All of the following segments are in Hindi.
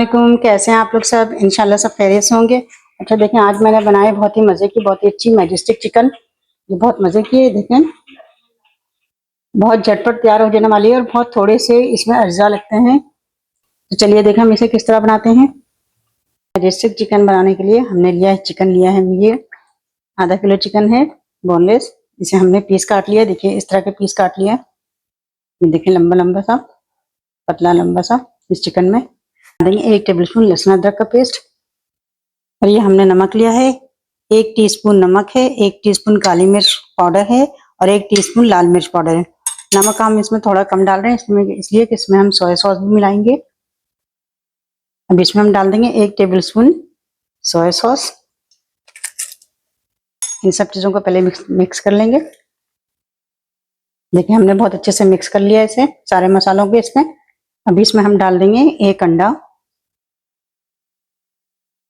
वालेकुम, कैसे हैं आप लोग सब? इंशाल्लाह सब खैरियत से होंगे। अच्छा देखें, आज मैंने बनाए बहुत ही मज़े की, बहुत ही अच्छी मैजेस्टिक चिकन। ये बहुत मज़े की है। देखें, बहुत झटपट तैयार हो जाने वाली है और बहुत थोड़े से इसमें अज्जा लगते हैं। तो चलिए देखें हम इसे किस तरह बनाते हैं। मैजेस्टिक चिकन बनाने के लिए हमने लिया है चिकन, लिया है ये आधा किलो चिकन है, बोनलेस। इसे हमने पीस काट लिया। देखिए इस तरह के पीस काट लिया। ये देखें लंबा लंबा सा, पतला लंबा सा। इस चिकन में देंगे 1 टेबल स्पून लहसुन अदरक का पेस्ट। और ये हमने नमक लिया है, 1 टीस्पून नमक है, 1 टीस्पून काली मिर्च पाउडर है और 1 टीस्पून लाल मिर्च पाउडर है। नमक हम इसमें थोड़ा कम डाल रहे हैं इसलिए कि इसमें हम सोया सॉस भी मिलाएंगे। अब इसमें हम डाल देंगे 1 टेबल स्पून सोया सॉस। इन सब चीज़ों को पहले मिक्स कर लेंगे। देखिए हमने बहुत अच्छे से मिक्स कर लिया इसे, सारे मसालों को इसमें। अभी इसमें हम डाल देंगे 1 अंडा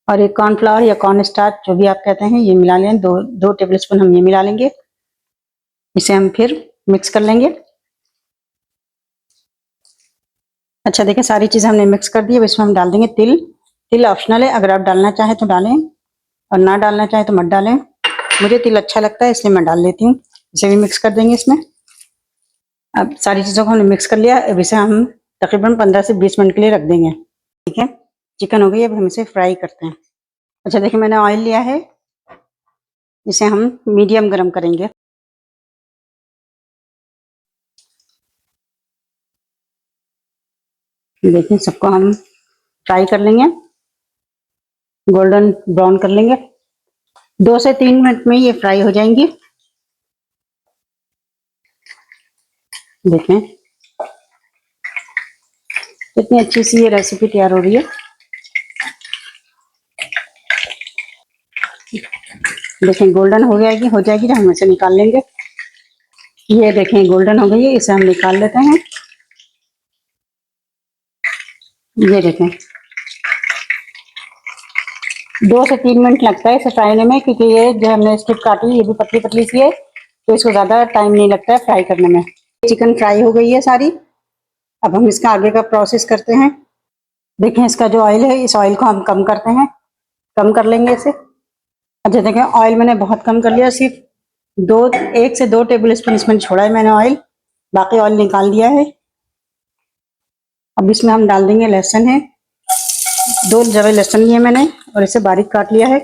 और 1 कॉर्नफ्लावर या कॉर्न स्टार्च, जो भी आप कहते हैं, ये मिला लें। 2 टेबल स्पून हम ये मिला लेंगे। इसे हम फिर मिक्स कर लेंगे। अच्छा देखिए सारी चीज़ें हमने मिक्स कर दी। अब इसमें हम डाल देंगे तिल। तिल ऑप्शनल है, अगर आप डालना चाहें तो डालें और ना डालना चाहें तो मत डालें। मुझे तिल अच्छा लगता है इसलिए मैं डाल लेती हूँ। इसे भी मिक्स कर देंगे इसमें। अब सारी चीज़ों को हमने मिक्स कर लिया। अब इसे हम तकरीबन 15 से 20 मिनट के लिए रख देंगे। ठीक है, चिकन हो गई। अब हम इसे फ्राई करते हैं। अच्छा देखिए मैंने ऑयल लिया है, इसे हम मीडियम गरम करेंगे। देखिए सबको हम फ्राई कर लेंगे, गोल्डन ब्राउन कर लेंगे। 2 से 3 मिनट में ये फ्राई हो जाएंगी। देखें कितनी अच्छी सी ये रेसिपी तैयार हो रही है। देखें गोल्डन हो जाएगी जब हम इसे निकाल लेंगे। ये देखें गोल्डन हो गई है, इसे हम निकाल लेते हैं। ये देखें 2 से 3 मिनट लगता है इसे फ्राई में, क्योंकि ये जो हमने स्ट्रिप काटी ये भी पतली पतली सी है, तो इसको ज़्यादा टाइम नहीं लगता है फ्राई करने में। चिकन फ्राई हो गई है सारी। अब हम इसका आगे का प्रोसेस करते हैं। देखें इसका जो ऑयल है, इस ऑयल को हम कम करते हैं, कम कर लेंगे इसे। अच्छा देखें ऑयल मैंने बहुत कम कर लिया, सिर्फ 1 से 2 टेबल स्पून इसमें छोड़ा है मैंने ऑयल, बाकी ऑयल निकाल दिया है। अब इसमें हम डाल देंगे लहसुन है, 2 जवे लहसुन लिए मैंने और इसे बारीक काट लिया है।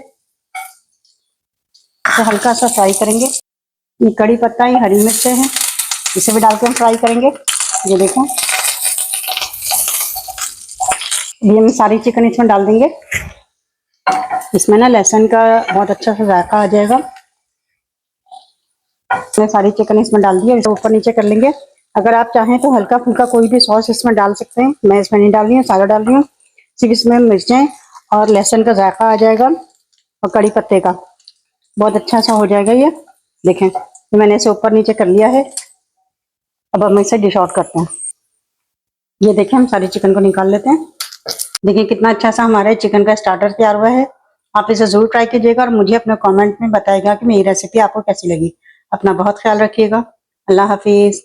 तो हल्का सा फ्राई करेंगे। ये कड़ी पत्ता, ये हरी मिर्च है, इसे भी डाल के हम फ्राई करेंगे। ये देखो ये हम सारी चिकन इसमें डाल देंगे। इसमें ना लहसुन का बहुत अच्छा सा जायका आ जाएगा। मैंने सारी चिकन इसमें डाल दी है, इसे ऊपर नीचे कर लेंगे। अगर आप चाहें तो हल्का फुल्का कोई भी सॉस इसमें डाल सकते हैं, मैं इसमें नहीं डाल रही हूँ, सादा डाल रही हूँ। सिर्फ इसमें मिर्चें और लहसुन का जायका आ जाएगा और कड़ी पत्ते का बहुत अच्छा सा हो जाएगा ये। देखें तो मैंने इसे ऊपर नीचे कर लिया है। अब हम इसे डिश आउट करते हैं। ये देखें हम सारी चिकन को निकाल लेते हैं। देखिए कितना अच्छा सा हमारे चिकन का स्टार्टर तैयार हुआ है। आप इसे जरूर ट्राई कीजिएगा और मुझे अपने कमेंट में बताइएगा कि मेरी रेसिपी आपको कैसी लगी। अपना बहुत ख्याल रखिएगा। अल्लाह हाफिज।